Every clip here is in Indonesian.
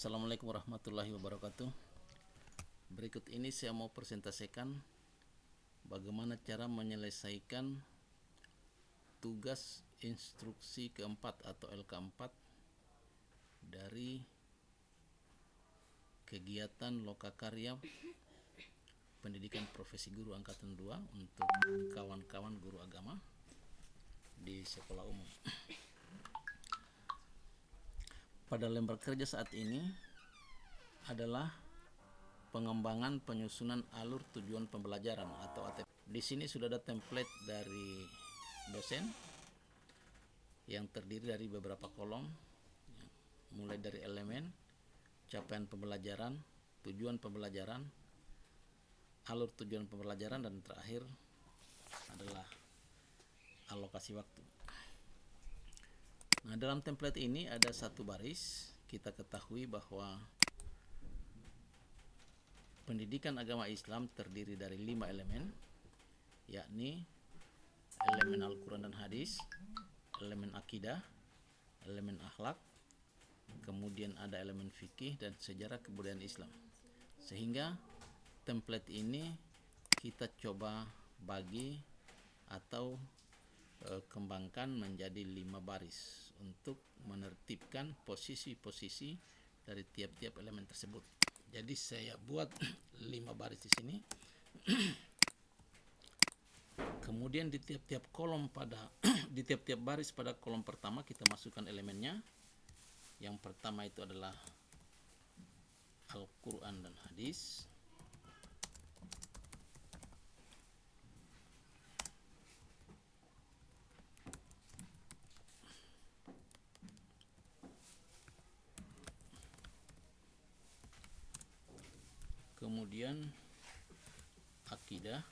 Assalamualaikum warahmatullahi wabarakatuh. Berikut ini saya mau presentasikan bagaimana cara menyelesaikan tugas instruksi keempat atau LK4 dari kegiatan lokakarya pendidikan profesi guru angkatan 2 untuk kawan-kawan guru agama di sekolah umum. Pada lembar kerja saat ini adalah pengembangan penyusunan alur tujuan pembelajaran atau ATP. Di sini sudah ada template dari dosen yang terdiri dari beberapa kolom, mulai dari elemen, capaian pembelajaran, tujuan pembelajaran, alur tujuan pembelajaran, dan terakhir adalah alokasi waktu. Nah, dalam template ini ada satu baris. Kita ketahui bahwa pendidikan agama Islam terdiri dari 5 elemen, yakni elemen Al-Quran dan Hadis, elemen akidah, elemen akhlak, kemudian ada elemen fikih dan sejarah kebudayaan Islam. Sehingga template ini kita coba bagi atau kembangkan menjadi 5 baris untuk menertibkan posisi-posisi dari tiap-tiap elemen tersebut. Jadi saya buat 5 baris di sini. Kemudian di tiap-tiap kolom di tiap-tiap baris pada kolom pertama kita masukkan elemennya. Yang pertama itu adalah Al-Quran dan Hadis. Kemudian akidah,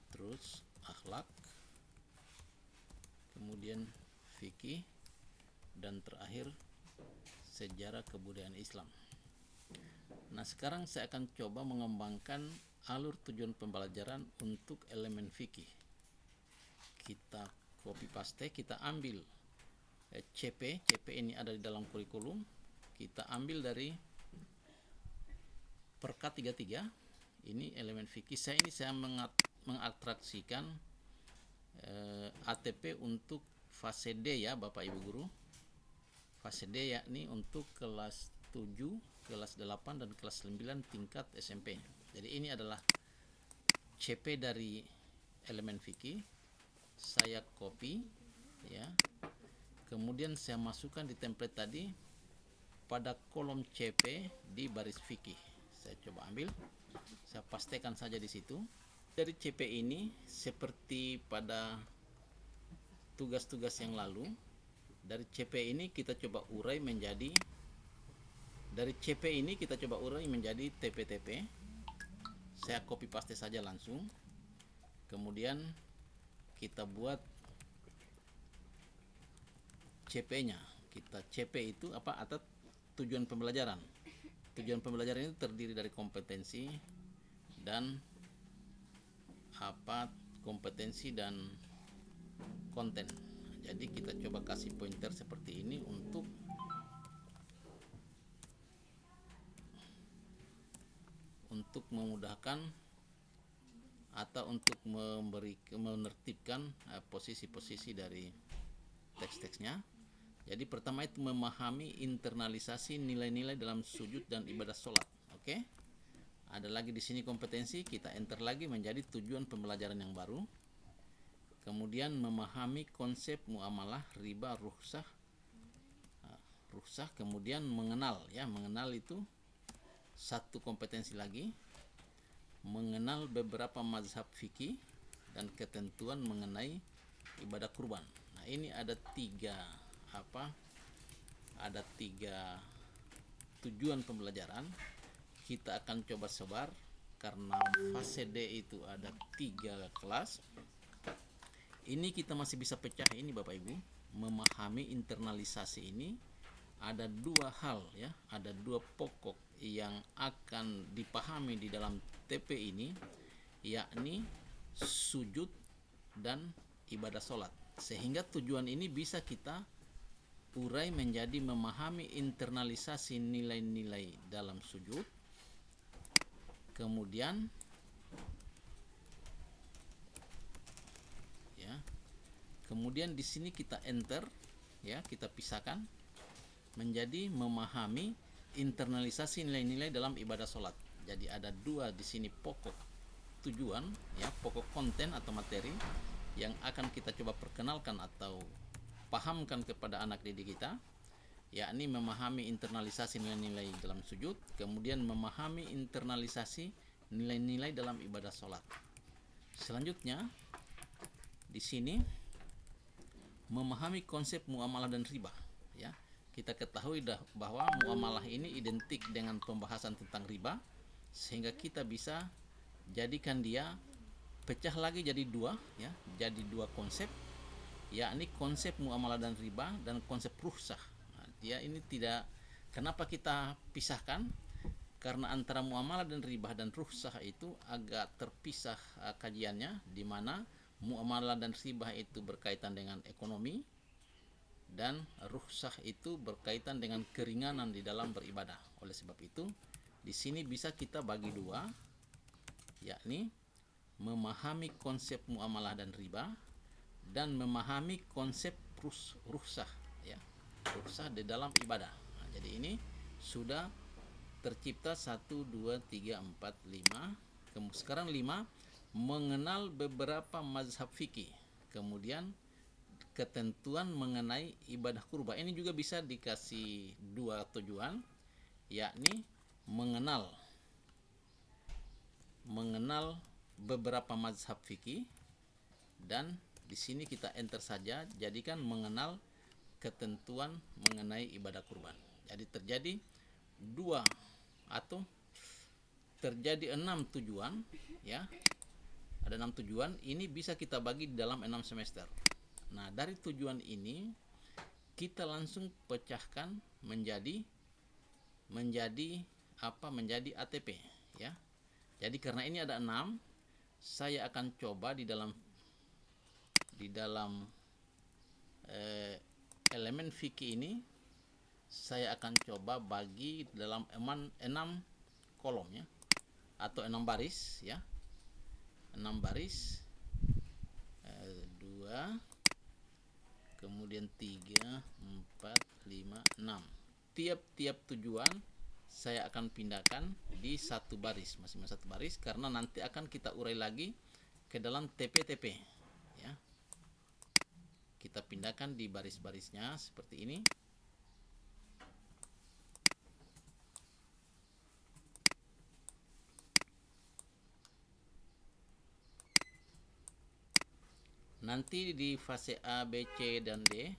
terus akhlak, kemudian fikih, dan terakhir sejarah kebudayaan Islam. Nah, sekarang saya akan coba mengembangkan alur tujuan pembelajaran untuk elemen fikih. Kita copy paste, kita ambil CP ini ada di dalam kurikulum. Kita ambil dari Perka 33, ini elemen fikih. Saya mengatraksikan ATP untuk fase D ya Bapak Ibu Guru. Fase D yakni untuk kelas 7, kelas 8, dan kelas 9 tingkat SMP. Jadi ini adalah CP dari elemen fikih. Saya copy ya. Kemudian saya masukkan di template tadi pada kolom CP di baris fikih. Saya coba ambil, saya pastekan saja di situ. Dari CP ini seperti pada tugas-tugas yang lalu, dari CP ini kita coba urai menjadi TP-TP. Saya copy paste saja langsung. Kemudian kita buat CP-nya. Kita CP itu apa? Atas tujuan pembelajaran. Tujuan pembelajaran itu terdiri dari kompetensi dan kompetensi dan konten. Jadi kita coba kasih pointer seperti ini untuk memudahkan atau untuk menertibkan posisi-posisi dari teks-teksnya. Jadi pertama itu memahami internalisasi nilai-nilai dalam sujud dan ibadah sholat. Oke. Ada lagi di sini kompetensi, kita enter lagi menjadi tujuan pembelajaran yang baru. Kemudian memahami konsep muamalah, riba, rukhsah. Kemudian mengenal itu satu kompetensi lagi. Mengenal beberapa mazhab fikih dan ketentuan mengenai ibadah kurban. Nah, ini ada tiga tujuan pembelajaran. Kita akan coba sebar karena fase D itu ada 3 kelas. Ini kita masih bisa pecah ini Bapak Ibu. Memahami internalisasi ini ada 2 hal ya, ada 2 pokok yang akan dipahami di dalam TP ini, yakni sujud dan ibadah sholat. Sehingga tujuan ini bisa kita urai menjadi memahami internalisasi nilai-nilai dalam sujud. Kemudian ya, kemudian di sini kita enter ya, kita pisahkan menjadi memahami internalisasi nilai-nilai dalam ibadah sholat. Jadi ada dua di sini pokok tujuan ya, pokok konten atau materi yang akan kita coba perkenalkan atau pahamkan kepada anak didik kita, yakni memahami internalisasi nilai-nilai dalam sujud, kemudian memahami internalisasi nilai-nilai dalam ibadah sholat. Selanjutnya di sini memahami konsep muamalah dan riba ya. Kita ketahui bahwa muamalah ini identik dengan pembahasan tentang riba, sehingga kita bisa jadikan dia pecah lagi jadi dua ya, jadi dua konsep, yakni konsep muamalah dan riba dan konsep rukhsah. Nah, dia ini tidak, kenapa kita pisahkan? Karena antara muamalah dan riba dan rukhsah itu agak terpisah kajiannya, di mana muamalah dan riba itu berkaitan dengan ekonomi dan rukhsah itu berkaitan dengan keringanan di dalam beribadah. Oleh sebab itu, di sini bisa kita bagi dua, yakni memahami konsep muamalah dan riba dan memahami konsep rukhsah ya, rukhsah di dalam ibadah. Nah, jadi ini sudah tercipta 1 2 3 4 5. Sekarang 5, mengenal beberapa mazhab fikih. Kemudian ketentuan mengenai ibadah kurba. Ini juga bisa dikasih dua tujuan, yakni mengenal beberapa mazhab fikih, dan di sini kita enter saja, jadikan mengenal ketentuan mengenai ibadah kurban. Jadi terjadi dua atau terjadi 6 tujuan ya. Ada 6 tujuan, ini bisa kita bagi dalam 6 semester. Nah, dari tujuan ini kita langsung pecahkan menjadi ATP ya. Jadi karena ini ada 6, saya akan coba di dalam elemen fikih ini saya akan coba bagi dalam 6 kolom ya, atau 6 baris ya. 6 baris, 2, kemudian 3, 4, 5, 6. Tiap-tiap tujuan saya akan pindahkan di satu baris, masing-masing satu baris, karena nanti akan kita urai lagi ke dalam TP-TP ya. Kita pindahkan di baris-barisnya seperti ini. Nanti di fase A, B, C, dan D.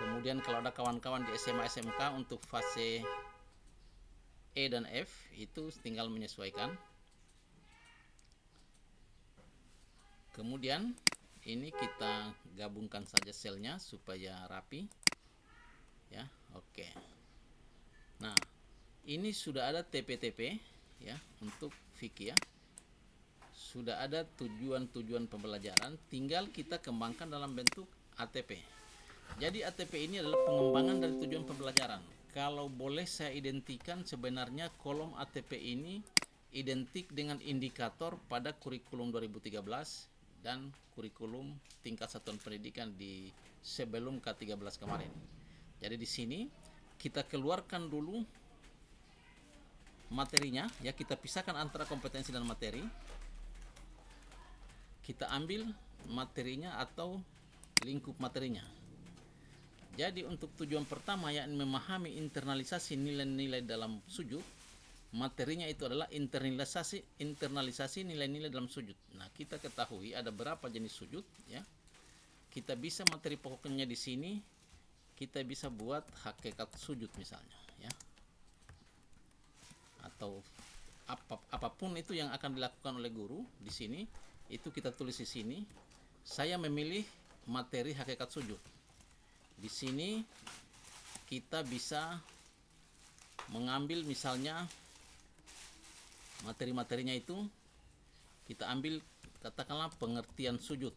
Kemudian kalau ada kawan-kawan di SMA SMK untuk fase E dan F, itu tinggal menyesuaikan. Kemudian ini kita gabungkan saja selnya supaya rapi ya. Oke. Nah, ini sudah ada TP-TP ya untuk fikih ya. Sudah ada tujuan-tujuan pembelajaran, tinggal kita kembangkan dalam bentuk ATP. Jadi ATP ini adalah pengembangan dari tujuan pembelajaran. Kalau boleh saya identikan, sebenarnya kolom ATP ini identik dengan indikator pada kurikulum 2013 dan kurikulum tingkat satuan pendidikan di sebelum K13 kemarin. Jadi di sini kita keluarkan dulu materinya ya, kita pisahkan antara kompetensi dan materi. Kita ambil materinya atau lingkup materinya. Jadi untuk tujuan pertama, yakni memahami internalisasi nilai-nilai dalam sujud, materinya itu adalah internalisasi nilai-nilai dalam sujud. Nah, kita ketahui ada berapa jenis sujud ya. Kita bisa materi pokoknya di sini, kita bisa buat hakikat sujud misalnya ya. Atau apapun itu yang akan dilakukan oleh guru di sini, itu kita tulis di sini. Saya memilih materi hakikat sujud. Di sini kita bisa mengambil misalnya materi-materinya itu, kita ambil katakanlah pengertian sujud.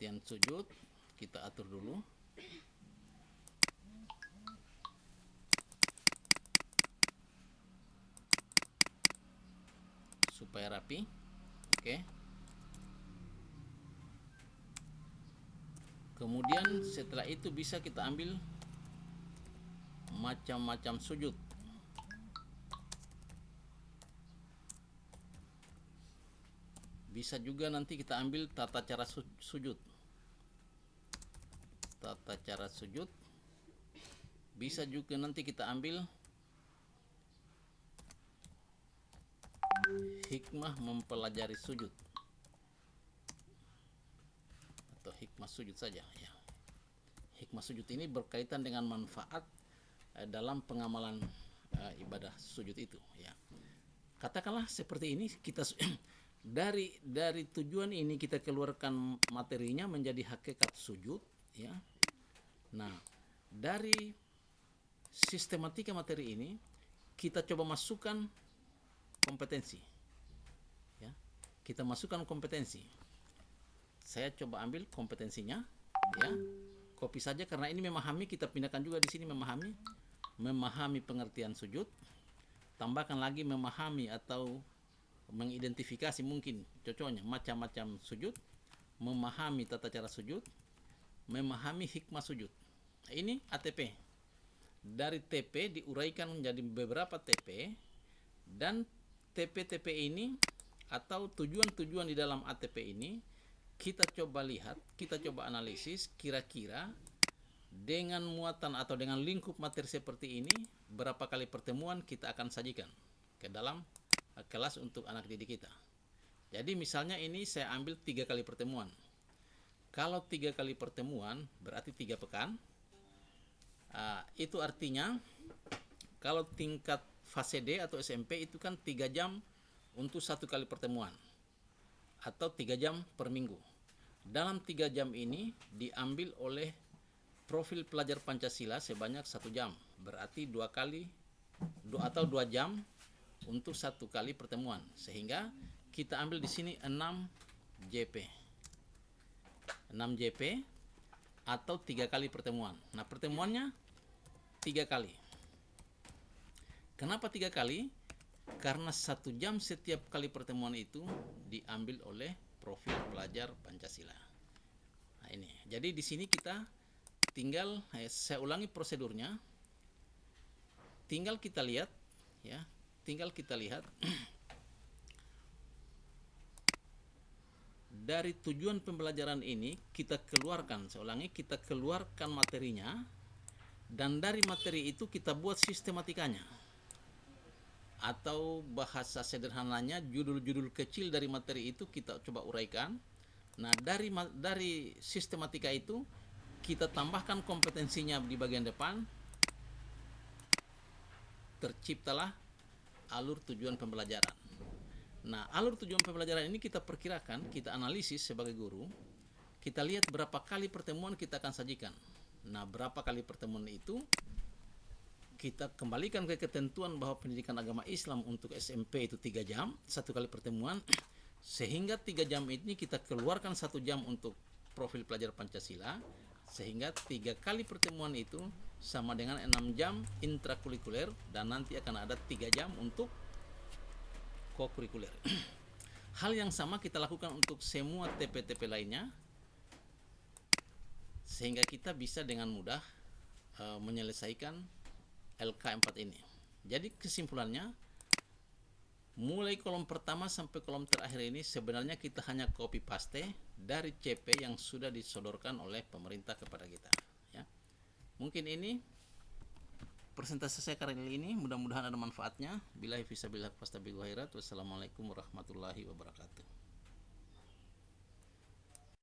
pengertian sujud kita atur dulu. Supaya rapi. Oke. Kemudian setelah itu bisa kita ambil macam-macam sujud. Bisa juga nanti kita ambil tata cara sujud. Tata cara sujud. Bisa juga nanti kita ambil hikmah mempelajari sujud atau hikmah sujud saja ya. Hikmah sujud ini berkaitan dengan manfaat dalam pengamalan ibadah sujud itu ya. Katakanlah seperti ini, kita dari tujuan ini kita keluarkan materinya menjadi hakikat sujud ya. Nah, dari sistematika materi ini kita coba masukkan kompetensi ya. Kita masukkan kompetensi. Saya coba ambil kompetensinya ya. Copy saja karena ini memahami, kita pindahkan juga di sini memahami pengertian sujud. Tambahkan lagi memahami atau mengidentifikasi mungkin cocoknya macam-macam sujud, memahami tata cara sujud, memahami hikmah sujud. Ini ATP. Dari TP diuraikan menjadi beberapa TP, dan TP-TP ini atau tujuan-tujuan di dalam ATP ini kita coba lihat, kita coba analisis kira-kira dengan muatan atau dengan lingkup materi seperti ini berapa kali pertemuan kita akan sajikan ke dalam kelas untuk anak didik kita. Jadi misalnya ini saya ambil 3 kali pertemuan. Kalau 3 kali pertemuan berarti 3 pekan. Itu artinya kalau tingkat fase D atau SMP itu kan 3 jam untuk 1 kali pertemuan atau 3 jam per minggu. Dalam 3 jam ini diambil oleh profil pelajar Pancasila sebanyak 1 jam, berarti 2 jam untuk 1 kali pertemuan, sehingga kita ambil di sini 6 JP atau 3 kali pertemuan. Nah, pertemuannya 3 kali. Kenapa 3 kali? Karena 1 jam setiap kali pertemuan itu diambil oleh profil pelajar Pancasila. Nah, ini. Jadi di sini kita tinggal, saya ulangi prosedurnya. Tinggal kita lihat ya, dari tujuan pembelajaran ini kita keluarkan, saya ulangi, kita keluarkan materinya, dan dari materi itu kita buat sistematikanya. Atau bahasa sederhananya, judul-judul kecil dari materi itu kita coba uraikan. Nah, dari sistematika itu kita tambahkan kompetensinya di bagian depan. Terciptalah alur tujuan pembelajaran. Nah, alur tujuan pembelajaran ini kita perkirakan, kita analisis sebagai guru. Kita lihat berapa kali pertemuan kita akan sajikan. Nah, berapa kali pertemuan itu kita kembalikan ke ketentuan bahwa pendidikan agama Islam untuk SMP itu 3 jam, 1 kali pertemuan, sehingga 3 jam ini kita keluarkan 1 jam untuk profil pelajar Pancasila, sehingga 3 kali pertemuan itu sama dengan 6 jam intrakurikuler, dan nanti akan ada 3 jam untuk kokurikuler. Hal yang sama kita lakukan untuk semua TP-TP lainnya, sehingga kita bisa dengan mudah menyelesaikan LK4 ini. Jadi kesimpulannya, mulai kolom pertama sampai kolom terakhir ini sebenarnya kita hanya copy paste dari CP yang sudah disodorkan oleh pemerintah kepada kita ya. Mungkin ini presentasi saya kali ini, mudah-mudahan ada manfaatnya. Billahi fisabilillah fastabiqul khairat. Wassalamualaikum warahmatullahi wabarakatuh.